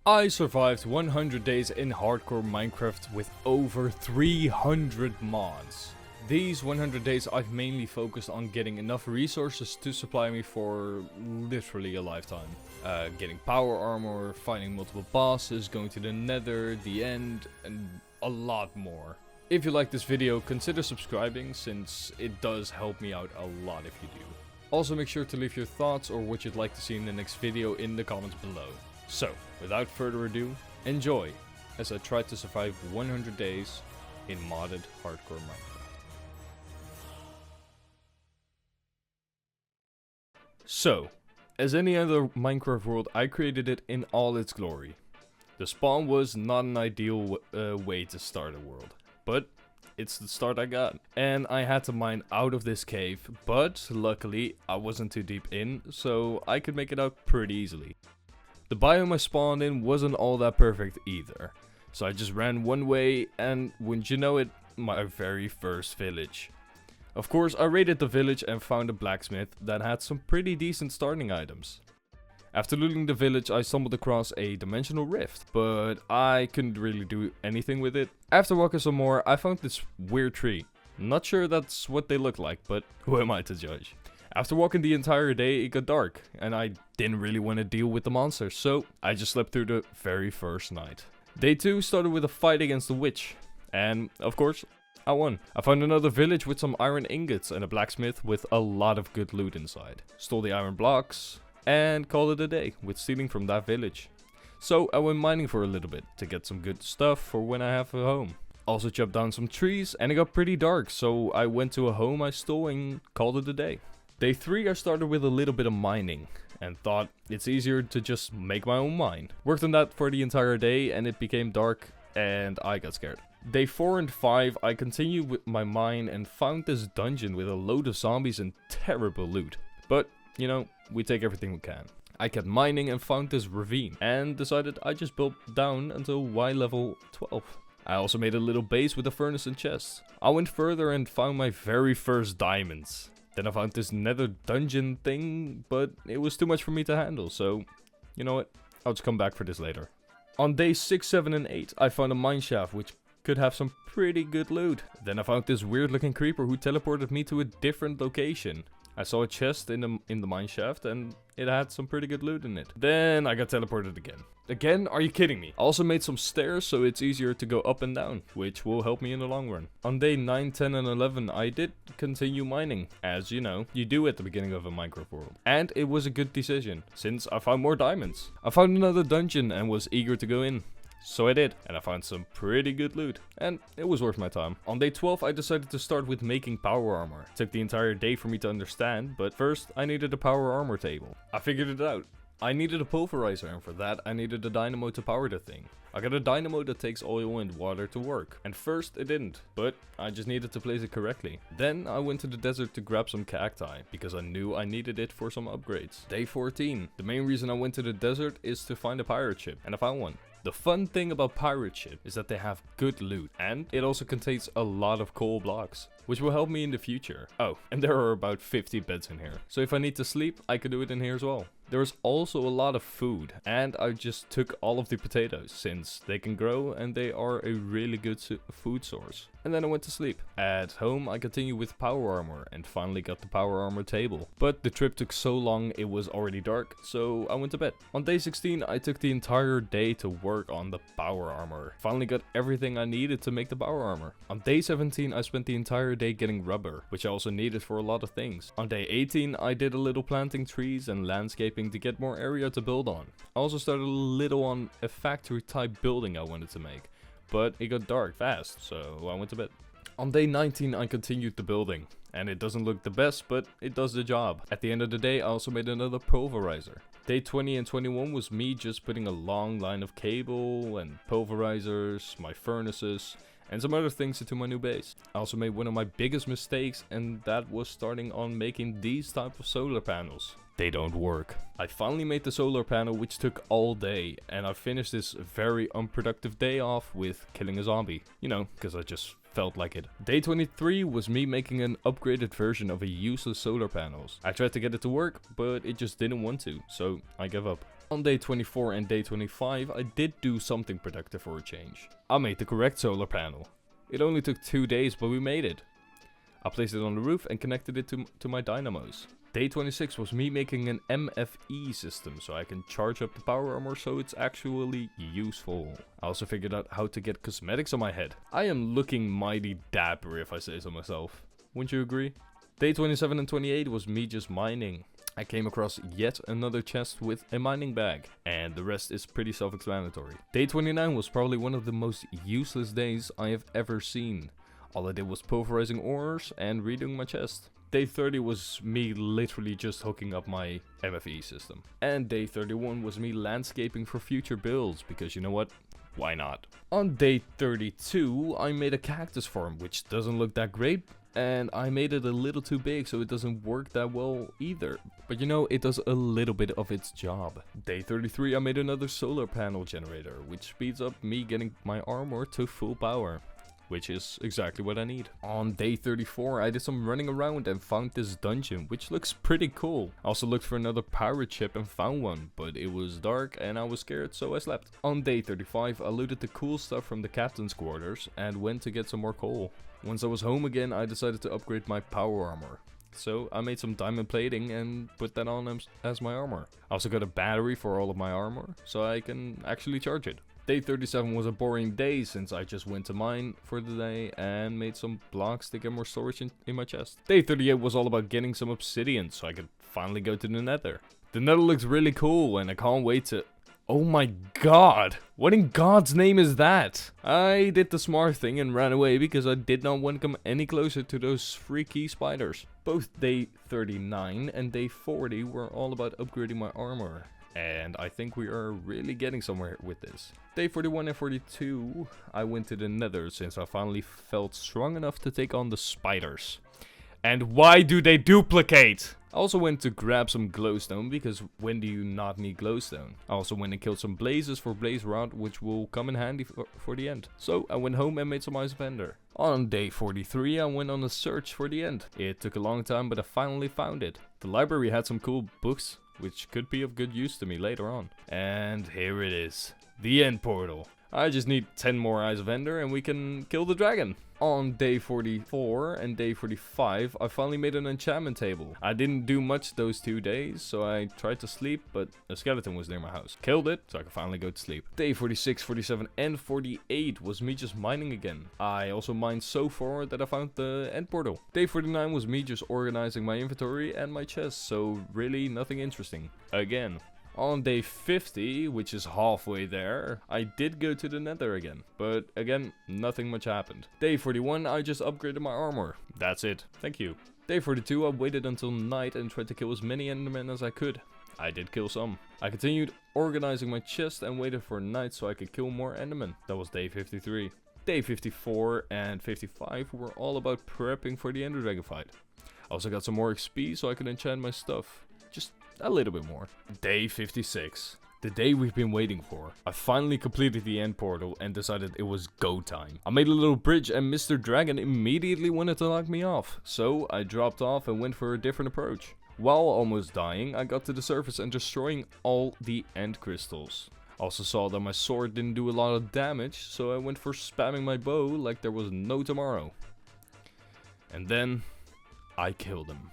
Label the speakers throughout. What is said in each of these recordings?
Speaker 1: I survived 100 days in hardcore Minecraft with over 300 mods. These 100 days I've mainly focused on getting enough resources to supply me for literally a lifetime. Getting power armor, fighting multiple bosses, going to the nether, the end, and a lot more. If you like this video, consider subscribing since it does help me out a lot if you do. Also make sure to leave your thoughts or what you'd like to see in the next video in the comments below. So, without further ado, enjoy as I try to survive 100 days in modded hardcore Minecraft. So, as any other Minecraft world, I created it in all its glory. The spawn was not an ideal way to start a world, but it's the start I got. And I had to mine out of this cave, but luckily I wasn't too deep in, so I could make it out pretty easily. The biome I spawned in wasn't all that perfect either, so I just ran one way and, wouldn't you know it, my very first village. Of course, I raided the village and found a blacksmith that had some pretty decent starting items. After looting the village, I stumbled across a dimensional rift, but I couldn't really do anything with it. After walking some more, I found this weird tree. Not sure that's what they look like, but who am I to judge? After walking the entire day, it got dark, and I didn't really want to deal with the monsters, so I just slept through the very first night. Day 2 started with a fight against the witch, and of course, I won. I found another village with some iron ingots and a blacksmith with a lot of good loot inside. Stole the iron blocks, and called it a day with stealing from that village. So I went mining for a little bit to get some good stuff for when I have a home. Also chopped down some trees, and it got pretty dark, so I went to a home I stole and called it a day. Day 3 I started with a little bit of mining and thought it's easier to just make my own mine. Worked on that for the entire day and it became dark and I got scared. Day 4 and 5 I continued with my mine and found this dungeon with a load of zombies and terrible loot. But, you know, we take everything we can. I kept mining and found this ravine and decided I just built down until Y level 12. I also made a little base with a furnace and chests. I went further and found my very first diamonds. Then I found this nether dungeon thing, but it was too much for me to handle, so you know what, I'll just come back for this later. On day 6, 7 and 8, I found a mine shaft which could have some pretty good loot. Then I found this weird looking creeper who teleported me to a different location. I saw a chest in the mine shaft and it had some pretty good loot in it. Then I got teleported again. Again? Are you kidding me? I also made some stairs so it's easier to go up and down, which will help me in the long run. On day 9, 10 and 11 I did continue mining, as you know, you do at the beginning of a Minecraft world. And it was a good decision, since I found more diamonds. I found another dungeon and was eager to go in. So I did, and I found some pretty good loot, and it was worth my time. On day 12 I decided to start with making power armor. It took the entire day for me to understand, but first I needed a power armor table. I figured it out. I needed a pulverizer, and for that I needed a dynamo to power the thing. I got a dynamo that takes oil and water to work, and first it didn't, but I just needed to place it correctly. Then I went to the desert to grab some cacti, because I knew I needed it for some upgrades. Day 14. The main reason I went to the desert is to find a pirate ship, and I found one. The fun thing about pirate ship is that they have good loot, and it also contains a lot of coal blocks, which will help me in the future. Oh, and there are about 50 beds in here, so if I need to sleep, I could do it in here as well. There is also a lot of food, and I just took all of the potatoes, since they can grow and they are a really good food source. And then I went to sleep. At home I continued with power armor and finally got the power armor table. But the trip took so long it was already dark, so I went to bed. On day 16 I took the entire day to work on the power armor. Finally got everything I needed to make the power armor. On day 17 I spent the entire day getting rubber, which I also needed for a lot of things. On day 18 I did a little planting trees and landscaping to get more area to build on. I also started a little on a factory type building I wanted to make, but it got dark fast, so I went to bed. On day 19 I continued the building, and it doesn't look the best, but it does the job. At the end of the day I also made another pulverizer. Day 20 and 21 was me just putting a long line of cable and pulverizers, my furnaces, and some other things into my new base. I also made one of my biggest mistakes, and that was starting on making these type of solar panels. They don't work. I finally made the solar panel, which took all day, and I finished this very unproductive day off with killing a zombie. You know, because I just felt like it. Day 23 was me making an upgraded version of a useless solar panels. I tried to get it to work, but it just didn't want to, so I gave up. On day 24 and day 25, I did do something productive for a change. I made the correct solar panel. It only took 2 days, but we made it. I placed it on the roof and connected it to my dynamos. Day 26 was me making an MFE system so I can charge up the power armor so it's actually useful. I also figured out how to get cosmetics on my head. I am looking mighty dapper if I say so myself. Wouldn't you agree? Day 27 and 28 was me just mining. I came across yet another chest with a mining bag, and the rest is pretty self-explanatory. Day 29 was probably one of the most useless days I have ever seen. All I did was pulverizing ores and redoing my chest. Day 30 was me literally just hooking up my MFE system. And day 31 was me landscaping for future builds, because you know what? Why not? On day 32, I made a cactus farm, which doesn't look that great. And I made it a little too big, so it doesn't work that well either. But you know, it does a little bit of its job. Day 33, I made another solar panel generator, which speeds up me getting my armor to full power. Which is exactly what I need. On day 34, I did some running around and found this dungeon, which looks pretty cool. I also looked for another pirate ship and found one, but it was dark and I was scared, so I slept. On day 35, I looted the cool stuff from the captain's quarters and went to get some more coal. Once I was home again, I decided to upgrade my power armor. So I made some diamond plating and put that on as my armor. I also got a battery for all of my armor, so I can actually charge it. Day 37 was a boring day since I just went to mine for the day and made some blocks to get more storage in my chest. Day 38 was all about getting some obsidian so I could finally go to the nether. The nether looks really cool and I can't wait to... Oh my god! What in God's name is that? I did the smart thing and ran away because I did not want to come any closer to those freaky spiders. Both day 39 and day 40 were all about upgrading my armor. And I think we are really getting somewhere with this. Day 41 and 42, I went to the nether since I finally felt strong enough to take on the spiders. And why do they duplicate? I also went to grab some glowstone because when do you not need glowstone? I also went and killed some blazes for blaze rod, which will come in handy for the end. So I went home and made some ice of ender. On day 43 I went on a search for the end. It took a long time but I finally found it. The library had some cool books, which could be of good use to me later on. And here it is. The end portal. I just need 10 more eyes of ender and we can kill the dragon. On day 44 and day 45, I finally made an enchantment table. I didn't do much those 2 days, so I tried to sleep, but a skeleton was near my house. Killed it, so I could finally go to sleep. Day 46, 47 and 48 was me just mining again. I also mined so far that I found the end portal. Day 49 was me just organizing my inventory and my chest, so really nothing interesting. Again. On day 50, which is halfway there, I did go to the nether again. But again, nothing much happened. Day 41, I just upgraded my armor. That's it. Thank you. Day 42, I waited until night and tried to kill as many endermen as I could. I did kill some. I continued organizing my chest and waited for night so I could kill more endermen. That was day 53. Day 54 and 55 were all about prepping for the ender dragon fight. I also got some more XP so I could enchant my stuff. Just a little bit more. Day 56. The day we've been waiting for. I finally completed the end portal and decided it was go time. I made a little bridge and Mr. Dragon immediately wanted to knock me off. So I dropped off and went for a different approach. While almost dying, I got to the surface and destroying all the end crystals. I also saw that my sword didn't do a lot of damage, so I went for spamming my bow like there was no tomorrow. And then I killed him.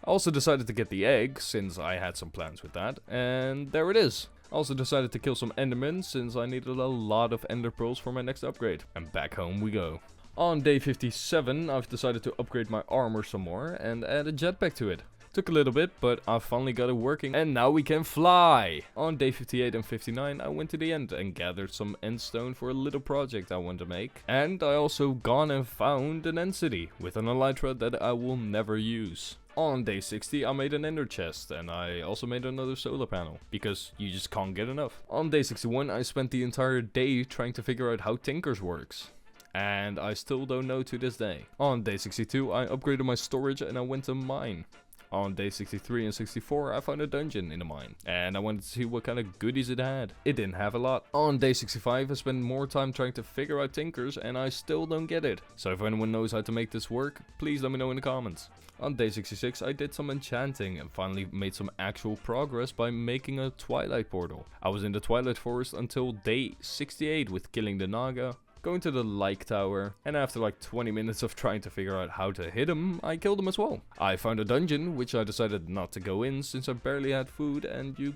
Speaker 1: I also decided to get the egg, since I had some plans with that, and there it is. I also decided to kill some endermen, since I needed a lot of ender pearls for my next upgrade. And back home we go. On day 57, I've decided to upgrade my armor some more, and add a jetpack to it. Took a little bit, but I finally got it working, and now we can fly! On day 58 and 59, I went to the end and gathered some end stone for a little project I want to make. And I also gone and found an end city, with an elytra that I will never use. On day 60, I made an ender chest, and I also made another solar panel, because you just can't get enough. On day 61, I spent the entire day trying to figure out how Tinkers works. And I still don't know to this day. On day 62, I upgraded my storage and I went to mine. On day 63 and 64 I found a dungeon in the mine, and I wanted to see what kind of goodies it had. It didn't have a lot. On day 65 I spent more time trying to figure out tinkers, and I still don't get it. So if anyone knows how to make this work, please let me know in the comments. On day 66 I did some enchanting and finally made some actual progress by making a twilight portal. I was in the twilight forest until day 68 with killing the Naga, going to the like tower, and after like 20 minutes of trying to figure out how to hit him, I killed him as well. I found a dungeon, which I decided not to go in since I barely had food, and you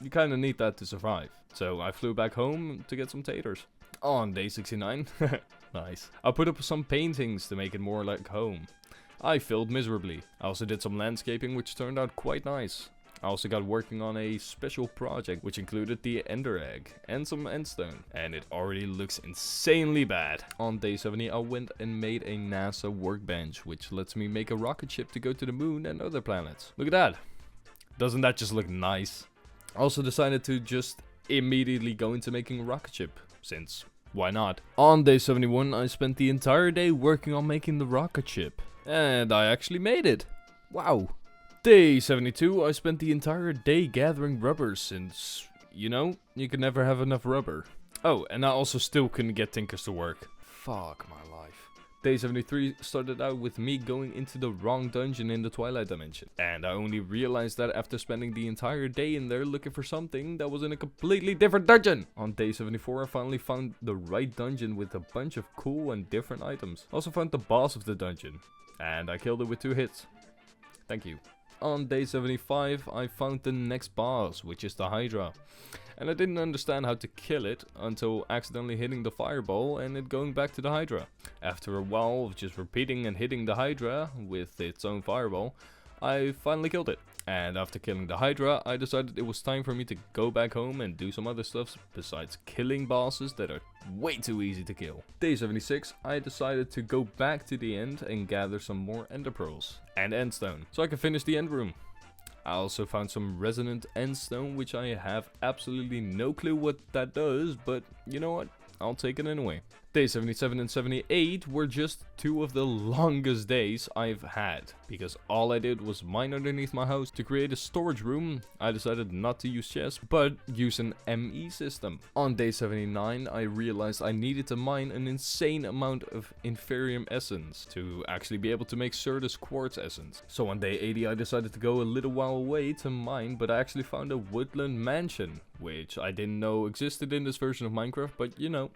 Speaker 1: kinda need that to survive. So I flew back home to get some taters. On day 69, nice, I put up some paintings to make it more like home. I failed miserably. I also did some landscaping, which turned out quite nice. I also got working on a special project which included the ender egg and some endstone, and it already looks insanely bad. On day 70 I went and made a NASA workbench which lets me make a rocket ship to go to the moon and other planets. Look at that. Doesn't that just look nice? I also decided to just immediately go into making a rocket ship, since why not? On day 71 I spent the entire day working on making the rocket ship, and I actually made it. Wow. Day 72, I spent the entire day gathering rubber since, you know, you can never have enough rubber. Oh, and I also still couldn't get tinkers to work. Fuck my life. Day 73 started out with me going into the wrong dungeon in the Twilight Dimension. And I only realized that after spending the entire day in there looking for something that was in a completely different dungeon. On day 74 I finally found the right dungeon with a bunch of cool and different items. I also found the boss of the dungeon, and I killed it with 2 hits. Thank you. On day 75 I found the next boss, which is the Hydra, and I didn't understand how to kill it until accidentally hitting the fireball and it going back to the Hydra. After a while of just repeating and hitting the Hydra with its own fireball, I finally killed it. And after killing the Hydra, I decided it was time for me to go back home and do some other stuff besides killing bosses that are way too easy to kill. Day 76, I decided to go back to the end and gather some more ender pearls and endstone, so I can finish the end room. I also found some resonant endstone, which I have absolutely no clue what that does, but you know what? I'll take it anyway. Day 77 and 78 were just 2 of the longest days I've had, because all I did was mine underneath my house. To create a storage room, I decided not to use chests, but use an ME system. On day 79, I realized I needed to mine an insane amount of Inferium Essence to actually be able to make Certus Quartz Essence. So on day 80, I decided to go a little while away to mine, but I actually found a woodland mansion, which I didn't know existed in this version of Minecraft, but you know,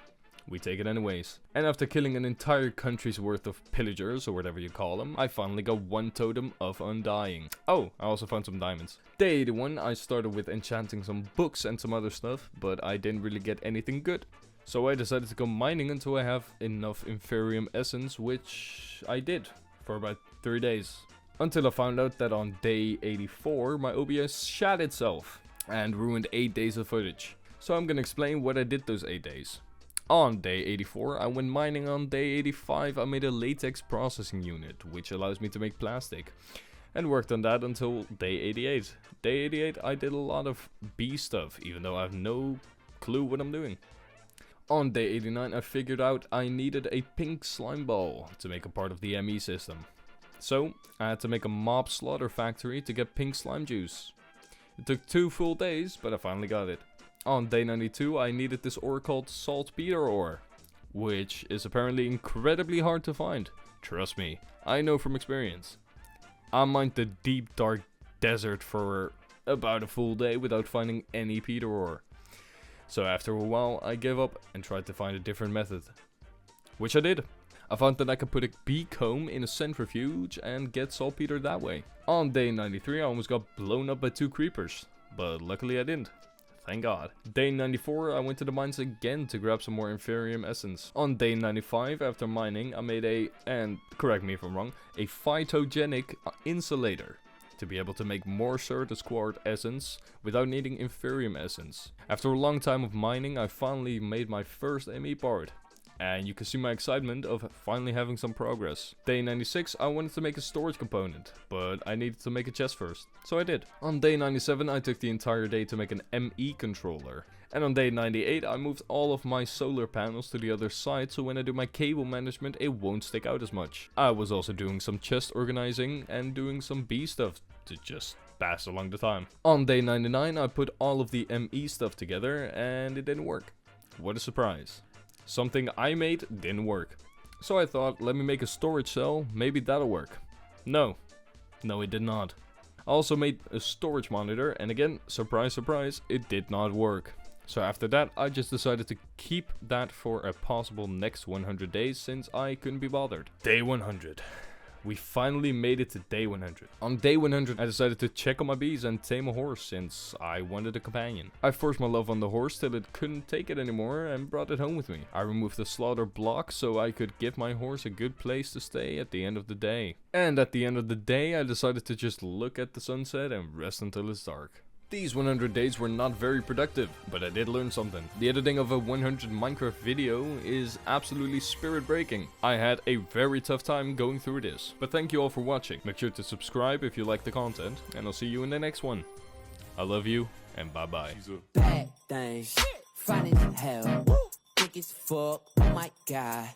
Speaker 1: we take it anyways. And after killing an entire country's worth of pillagers, or whatever you call them, I finally got 1 totem of undying. Oh, I also found some diamonds. Day 81, I started with enchanting some books and some other stuff, but I didn't really get anything good. So I decided to go mining until I have enough Inferium Essence, which I did for about 3 days. Until I found out that on day 84, my OBS shat itself and ruined 8 days of footage. So I'm gonna explain what I did those 8 days. On day 84, I went mining. On day 85, I made a latex processing unit, which allows me to make plastic, and worked on that until day 88. Day 88, I did a lot of bee stuff, even though I have no clue what I'm doing. On day 89, I figured out I needed a pink slime ball to make a part of the ME system. So, I had to make a mob slaughter factory to get pink slime juice. It took 2 full days, but I finally got it. On day 92, I needed this ore called saltpeter ore, which is apparently incredibly hard to find. Trust me, I know from experience. I mined the deep dark desert for about a full day without finding any peter ore. So after a while, I gave up and tried to find a different method, which I did. I found that I could put a bee comb in a centrifuge and get saltpeter that way. On day 93, I almost got blown up by 2 creepers, but luckily I didn't. Thank God. Day 94, I went to the mines again to grab some more Inferium Essence. On day 95, after mining, I made a, and correct me if I'm wrong, a phytogenic insulator to be able to make more Certus Quartz Essence without needing Inferium Essence. After a long time of mining, I finally made my first ME part. And you can see my excitement of finally having some progress. Day 96 I wanted to make a storage component, but I needed to make a chest first, so I did. On day 97 I took the entire day to make an ME controller. And on day 98 I moved all of my solar panels to the other side, so when I do my cable management it won't stick out as much. I was also doing some chest organizing and doing some bee stuff to just pass along the time. On day 99 I put all of the ME stuff together and it didn't work. What a surprise. Something I made didn't work. So I thought, let me make a storage cell, maybe that'll work. No, it did not. I also made a storage monitor and again, surprise surprise, it did not work. So after that I just decided to keep that for a possible next 100 days since I couldn't be bothered. Day 100. We finally made it to day 100. On day 100 I decided to check on my bees and tame a horse since I wanted a companion. I forced my love on the horse till it couldn't take it anymore and brought it home with me. I removed the slaughter block so I could give my horse a good place to stay at the end of the day. And at the end of the day I decided to just look at the sunset and rest until it's dark. These 100 days were not very productive, but I did learn something. The editing of a 100 Minecraft video is absolutely spirit breaking. I had a very tough time going through this. But thank you all for watching. Make sure to subscribe if you like the content, and I'll see you in the next one. I love you, and bye bye.
Speaker 2: Bad things, fine as hell, thick as fuck, oh my god.